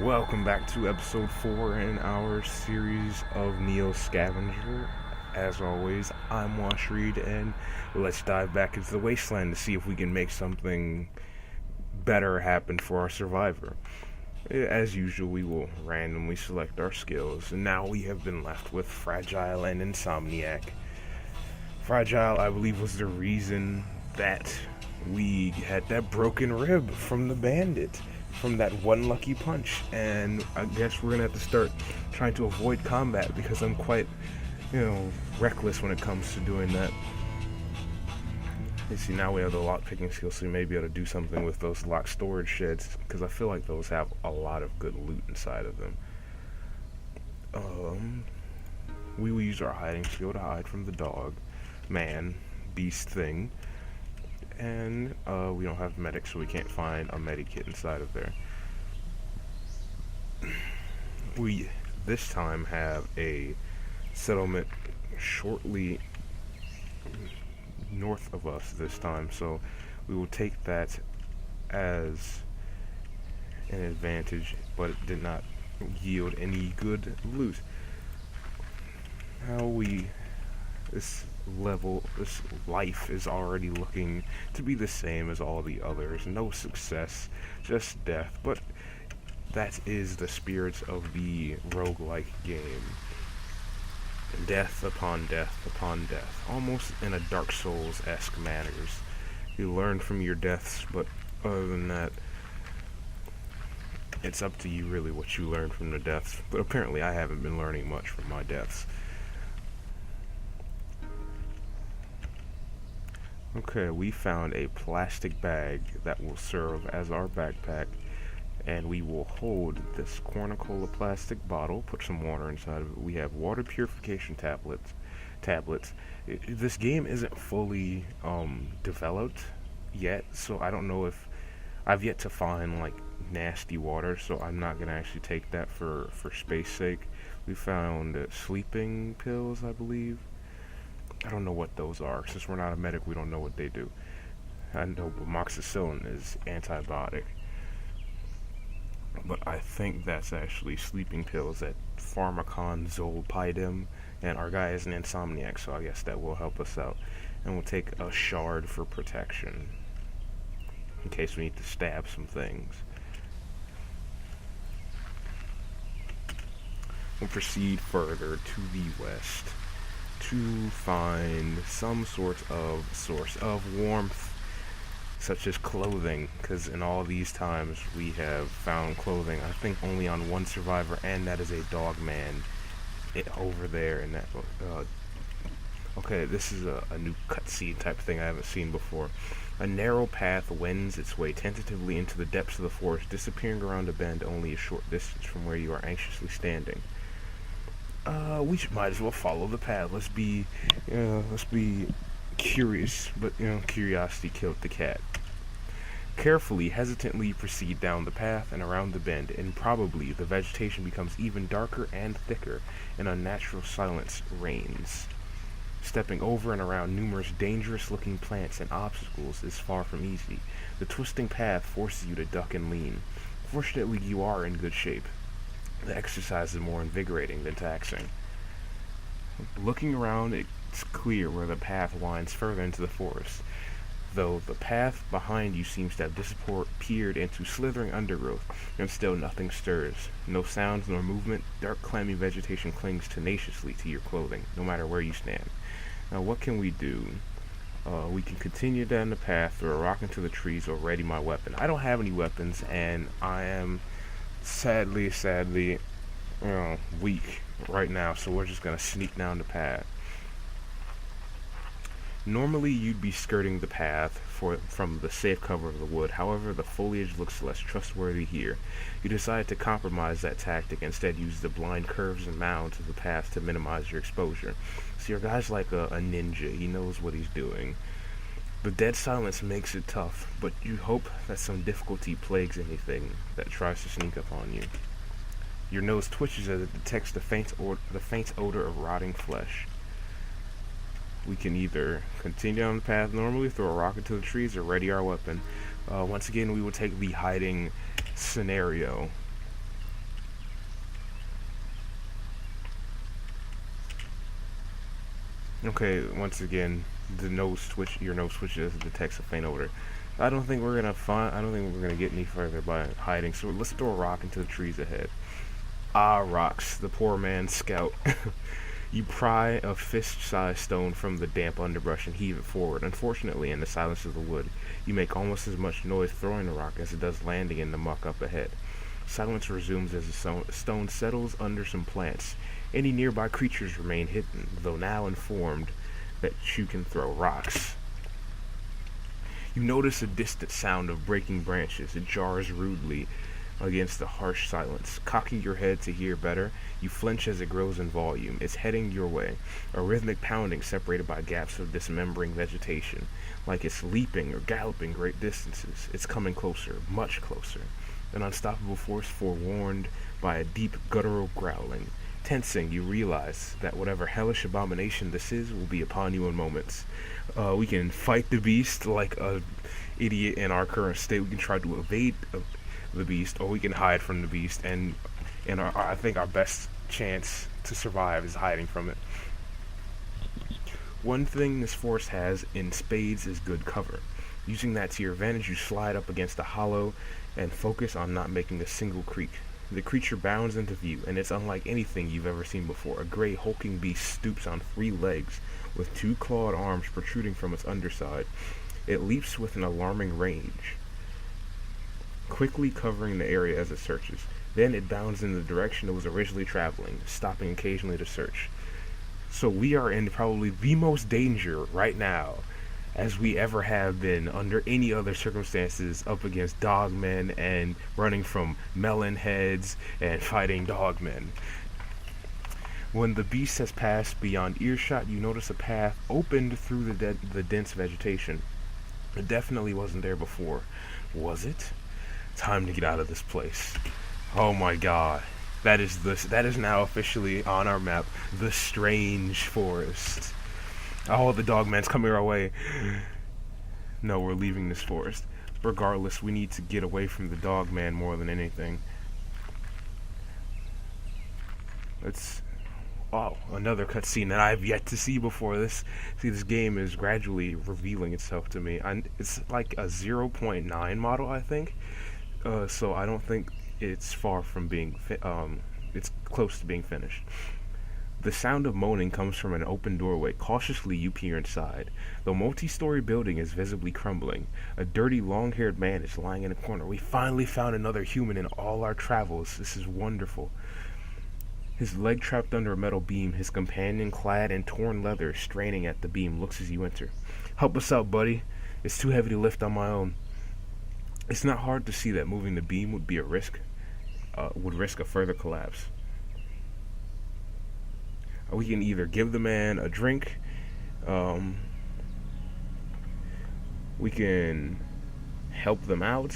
Welcome back to episode 4 in our series of Neo Scavenger. As always, I'm Washreid, and let's dive back into the wasteland to see if we can make something better happen for our survivor. As usual, we will randomly select our skills, and now we have been left with Fragile and Insomniac. Fragile, I believe, was the reason that we had that broken rib from the bandit, from that one lucky punch, and I guess we're gonna have to start trying to avoid combat because I'm quite, reckless when it comes to doing that. You see, now we have the lock picking skill, so we may be able to do something with those lock storage sheds because I feel like those have a lot of good loot inside of them. We will use our hiding skill to hide from the dog, man, beast thing. And we don't have medics, so we can't find a medikit inside of there. We this time have a settlement shortly north of us this time, so we will take that as an advantage, but it did not yield any good loot. This life is already looking to be the same as all the others. No success, just death. But that is the spirits of the roguelike game. Death upon death upon death. Almost in a Dark Souls-esque manners. You learn from your deaths, but other than that, it's up to you really what you learn from the deaths. But apparently I haven't been learning much from my deaths. Okay, we found a plastic bag that will serve as our backpack, and we will hold this cornucola plastic bottle, put some water inside of it. We have water purification tablets. This game isn't fully developed yet, so I don't know if I've yet to find like nasty water, so I'm not gonna actually take that for space sake. We found sleeping pills, I believe. I don't know what those are. Since we're not a medic, we don't know what they do. I know amoxicillin is antibiotic, but I think that's actually sleeping pills at Pharmacon Zolpidem, and our guy is an insomniac, so I guess that will help us out. And we'll take a shard for protection, in case we need to stab some things. We'll proceed further to the west to find some sort of source of warmth, such as clothing, because in all these times we have found clothing, I think only on one survivor, and that is a dog man over there in that okay, this is a new cutscene type thing I haven't seen before. A narrow path wends its way tentatively into the depths of the forest, disappearing around a bend only a short distance from where you are anxiously standing. Might as well follow the path. Let's be curious, but curiosity killed the cat. Carefully, hesitantly proceed down the path and around the bend, and probably the vegetation becomes even darker and thicker, and unnatural silence reigns. Stepping over and around numerous dangerous-looking plants and obstacles is far from easy. The twisting path forces you to duck and lean. Fortunately, you are in good shape. The exercise is more invigorating than taxing. Looking around, it's clear where the path winds further into the forest, though the path behind you seems to have disappeared into slithering undergrowth, and still nothing stirs. No sounds nor movement. Dark, clammy vegetation clings tenaciously to your clothing, no matter where you stand. Now, what can we do? We can continue down the path, throw a rock into the trees, or ready my weapon. I don't have any weapons, and I am sadly, weak right now, so we're just gonna sneak down the path. Normally, you'd be skirting the path from the safe cover of the wood. However, the foliage looks less trustworthy here. You decide to compromise that tactic, instead use the blind curves and mounds of the path to minimize your exposure. So your guy's like a ninja. He knows what he's doing. The dead silence makes it tough, but you hope that some difficulty plagues anything that tries to sneak up on you. Your nose twitches as it detects the faint odor of rotting flesh. We can either continue down the path normally, throw a rock into the trees, or ready our weapon. Once again, we will take the hiding scenario. Okay, once again, your nose switches detects a faint odor. I don't think we're gonna get any further by hiding. So let's throw a rock into the trees ahead. Ah, rocks, the poor man's scout. You pry a fist-sized stone from the damp underbrush and heave it forward. Unfortunately, in the silence of the wood, you make almost as much noise throwing the rock as it does landing in the muck up ahead. Silence resumes as the stone settles under some plants. Any nearby creatures remain hidden, though now informed that you can throw rocks. You notice a distant sound of breaking branches. It jars rudely against the harsh silence. Cocking your head to hear better, you flinch as it grows in volume. It's heading your way, a rhythmic pounding separated by gaps of dismembering vegetation, like it's leaping or galloping great distances. It's coming closer, much closer. An unstoppable force forewarned by a deep guttural growling. Tensing, you realize that whatever hellish abomination this is will be upon you in moments. We can fight the beast like a idiot in our current state. We can try to evade the beast, or we can hide from the beast. And I think our best chance to survive is hiding from it. One thing this forest has in spades is good cover. Using that to your advantage, you slide up against a hollow and focus on not making a single creak. The creature bounds into view, and it's unlike anything you've ever seen before. A gray, hulking beast stoops on 3 legs, with 2 clawed arms protruding from its underside. It leaps with an alarming range, quickly covering the area as it searches. Then it bounds in the direction it was originally traveling, stopping occasionally to search. So we are in probably the most danger right now as we ever have been under any other circumstances, up against dogmen and running from melon heads and fighting dogmen. When the beast has passed beyond earshot, you notice a path opened through the dense vegetation. It definitely wasn't there before. Was it? Time to get out of this place. Oh my god. That is now officially on our map. The Strange Forest. Oh, the dogman's coming our way. No, we're leaving this forest. Regardless, we need to get away from the dogman more than anything. Let's... Oh, another cutscene that I've yet to see before this. See, this game is gradually revealing itself to me. It's like a 0.9 model, I think. So I don't think it's far from being... it's close to being finished. The sound of moaning comes from an open doorway. Cautiously, you peer inside. The multi-story building is visibly crumbling. A dirty, long-haired man is lying in a corner. We finally found another human in all our travels. This is wonderful. His leg trapped under a metal beam, his companion clad in torn leather, straining at the beam, looks as you enter. Help us out, buddy. It's too heavy to lift on my own. It's not hard to see that moving the beam would be a risk, would risk a further collapse. We can either give the man a drink, we can help them out,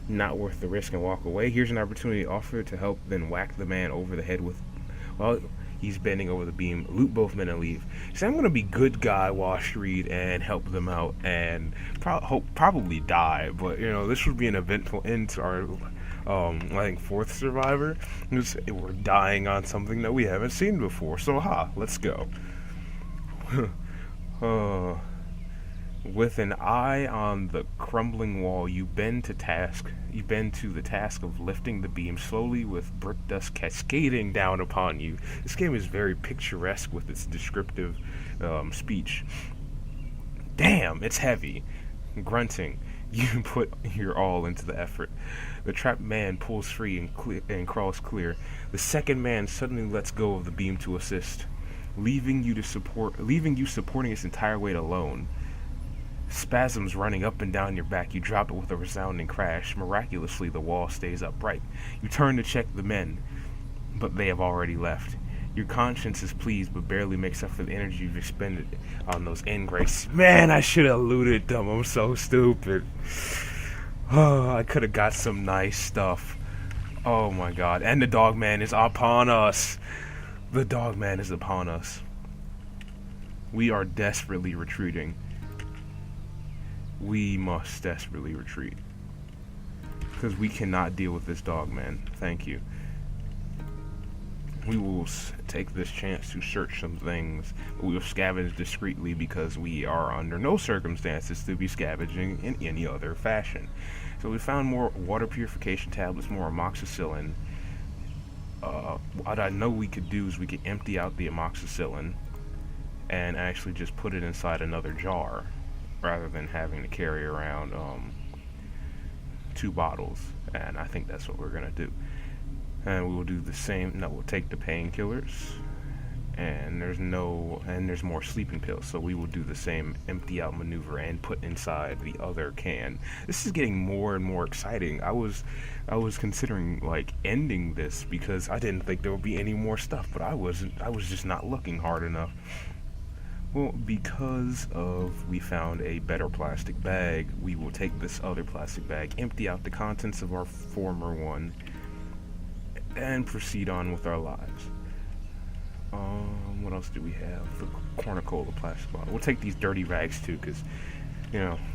not worth the risk, and walk away. Here's an opportunity offered to help, then whack the man over the head with, well, he's bending over the beam. Loot both men and leave. So I'm gonna be good guy Washreid and help them out, and probably die. But you know, this would be an eventful end to our I think 4th survivor. We're dying on something that we haven't seen before. So let's go. With an eye on the crumbling wall, you bend to the task of lifting the beam slowly, with brick dust cascading down upon you. This game is very picturesque with its descriptive speech. Damn, it's heavy. Grunting, you put your all into the effort. The trapped man pulls free and crawls clear. The second man suddenly lets go of the beam to assist, leaving you supporting its entire weight alone. Spasms running up and down your back, you drop it with a resounding crash. Miraculously, the wall stays upright. You turn to check the men, but they have already left. Your conscience is pleased, but barely makes up for the energy you've expended on those ingrates. Man, I should have looted them. I'm so stupid. Oh, I could have got some nice stuff. Oh my god. And the dogman is upon us. The dogman is upon us. We are desperately retreating. We must desperately retreat, because we cannot deal with this dogman. Thank you. we will take this chance to search some things, but we will scavenge discreetly because we are under no circumstances to be scavenging in any other fashion. So we found more water purification tablets, more amoxicillin. What I know we could do is we could empty out the amoxicillin and actually just put it inside another jar rather than having to carry around 2 bottles. And I think that's what we're gonna do. And we will do the same. No, we'll take the painkillers, and there's more sleeping pills. So we will do the same empty out maneuver and put inside the other can. This is getting more and more exciting. I was considering like ending this because I didn't think there would be any more stuff, but I was just not looking hard enough. Well, because we found a better plastic bag, we will take this other plastic bag, empty out the contents of our former one, and proceed on with our lives. What else do we have? The cornucola plastic bottle. We'll take these dirty rags too, because,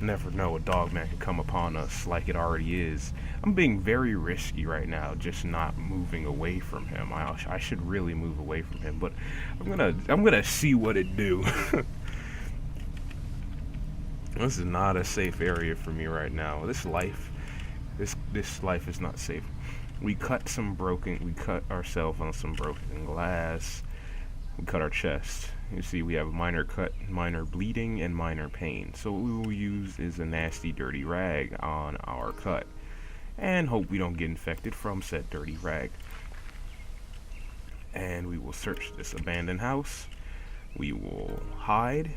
never know, a dog man could come upon us like it already is. I'm being very risky right now, just not moving away from him. I should really move away from him, but I'm gonna see what it do. This is not a safe area for me right now. This life is not safe. We cut ourselves on some broken glass. We cut our chest. You see, we have minor cut, minor bleeding, and minor pain. So what we will use is a nasty, dirty rag on our cut, and hope we don't get infected from said dirty rag. And we will search this abandoned house. We will hide,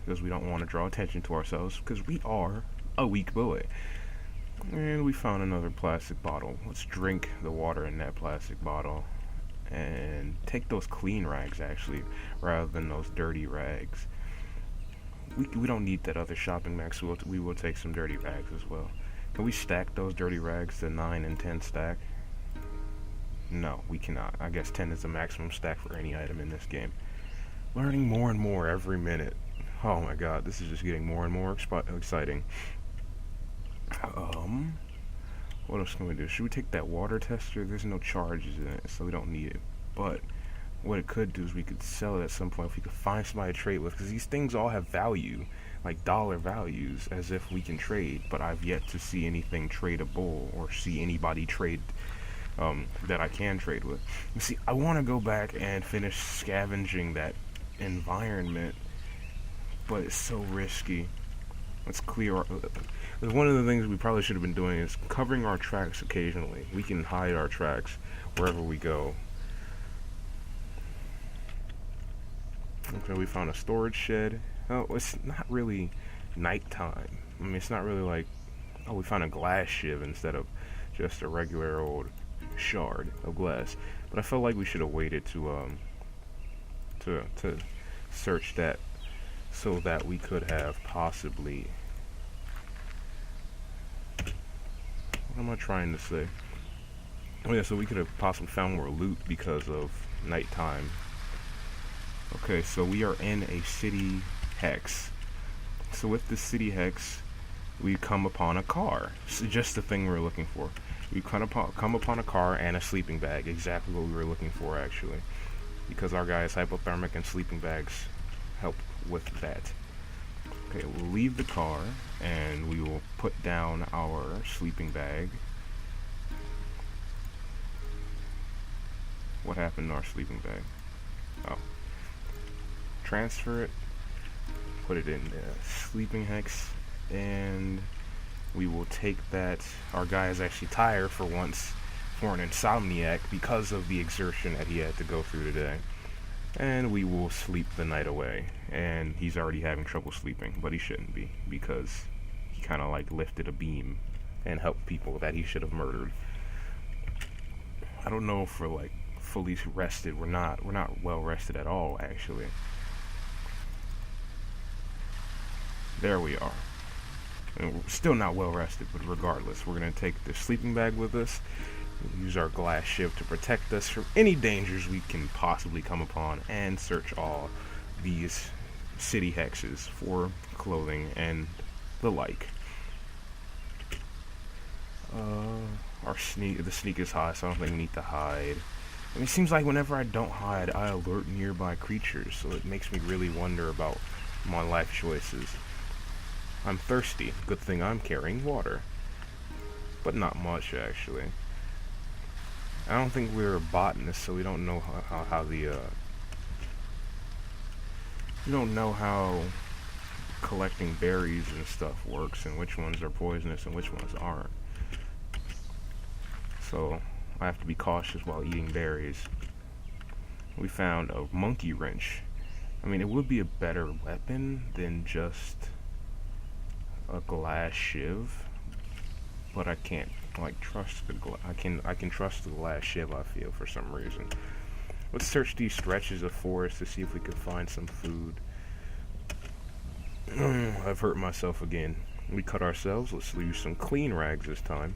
because we don't want to draw attention to ourselves, because we are a weak boy. And we found another plastic bottle. Let's drink the water in that plastic bottle and take those clean rags, actually, rather than those dirty rags. We don't need that other shopping bag, so we will take some dirty rags as well. Can we stack those dirty rags to 9 and 10 stack? No, we cannot. I guess 10 is the maximum stack for any item in this game. Learning more and more every minute. Oh my god, this is just getting more and more exciting. What else can we do? Should we take that water tester? There's no charges in it, so we don't need it. But what it could do is we could sell it at some point if we could find somebody to trade with, because these things all have value, like dollar values, as if we can trade. But I've yet to see anything tradable or see anybody trade that I can trade with. You see, I want to go back and finish scavenging that environment, but it's so risky. Let's clear one of the things we probably should have been doing is covering our tracks occasionally. We can hide our tracks wherever we go. Okay, we found a storage shed. Oh, it's not really nighttime. I mean, it's not really like, oh, we found a glass shiv instead of just a regular old shard of glass. But I felt like we should have waited to search that, so that we could have possibly, what am I trying to say? Oh yeah, so we could have possibly found more loot because of nighttime. Okay, so we are in a city hex. So with the city hex, we come upon a car. So just the thing we were looking for. We come upon a car and a sleeping bag. Exactly what we were looking for, actually. Because our guy is hypothermic and sleeping bags help with that. Okay, we'll leave the car and we will put down our sleeping bag. What happened to our sleeping bag? Oh. Transfer it, put it in the sleeping hex, and we will take that. Our guy is actually tired for once, for an insomniac, because of the exertion that he had to go through today. And we will sleep the night away. And he's already having trouble sleeping, but he shouldn't be, because he kind of like lifted a beam and helped people that he should have murdered. I don't know if we're like fully rested. We're not well rested at all, actually. There we are. And we're still not well rested, but regardless, we're going to take the sleeping bag with us. We'll use our glass shiv to protect us from any dangers we can possibly come upon, and search all these city hexes for clothing and the like. The sneak is high, so I don't think we need to hide. And it seems like whenever I don't hide, I alert nearby creatures, so it makes me really wonder about my life choices. I'm thirsty. Good thing I'm carrying water. But not much, actually. I don't think we're a botanist, so we don't know how we don't know how collecting berries and stuff works, and which ones are poisonous and which ones aren't. So I have to be cautious while eating berries. We found a monkey wrench. I mean, it would be a better weapon than just a glass shiv, but I can't trust the I can trust the glass shiv, I feel, for some reason. Let's search these stretches of forest to see if we can find some food. I've hurt myself again. We cut ourselves. Let's use some clean rags this time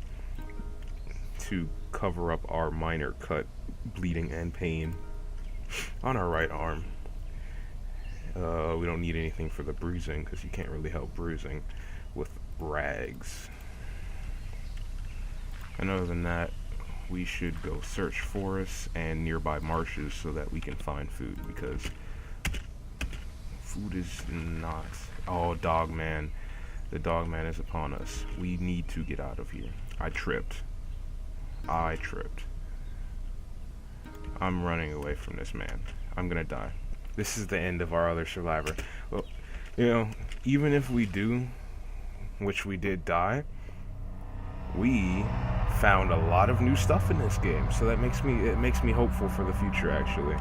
to cover up our minor cut, bleeding, and pain on our right arm. We don't need anything for the bruising because you can't really help bruising with rags. And other than that, we should go search forests and nearby marshes so that we can find food, because food is not... Oh, Dogman. The Dogman is upon us. We need to get out of here. I tripped. I'm running away from this man. I'm gonna die. This is the end of our other survivor. Well, you know, even if we do, which we did die, we found a lot of new stuff in this game, so that makes me hopeful for the future, actually.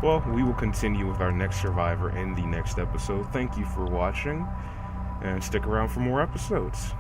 Well, we will continue with our next survivor in the next episode. Thank you for watching, and stick around for more episodes.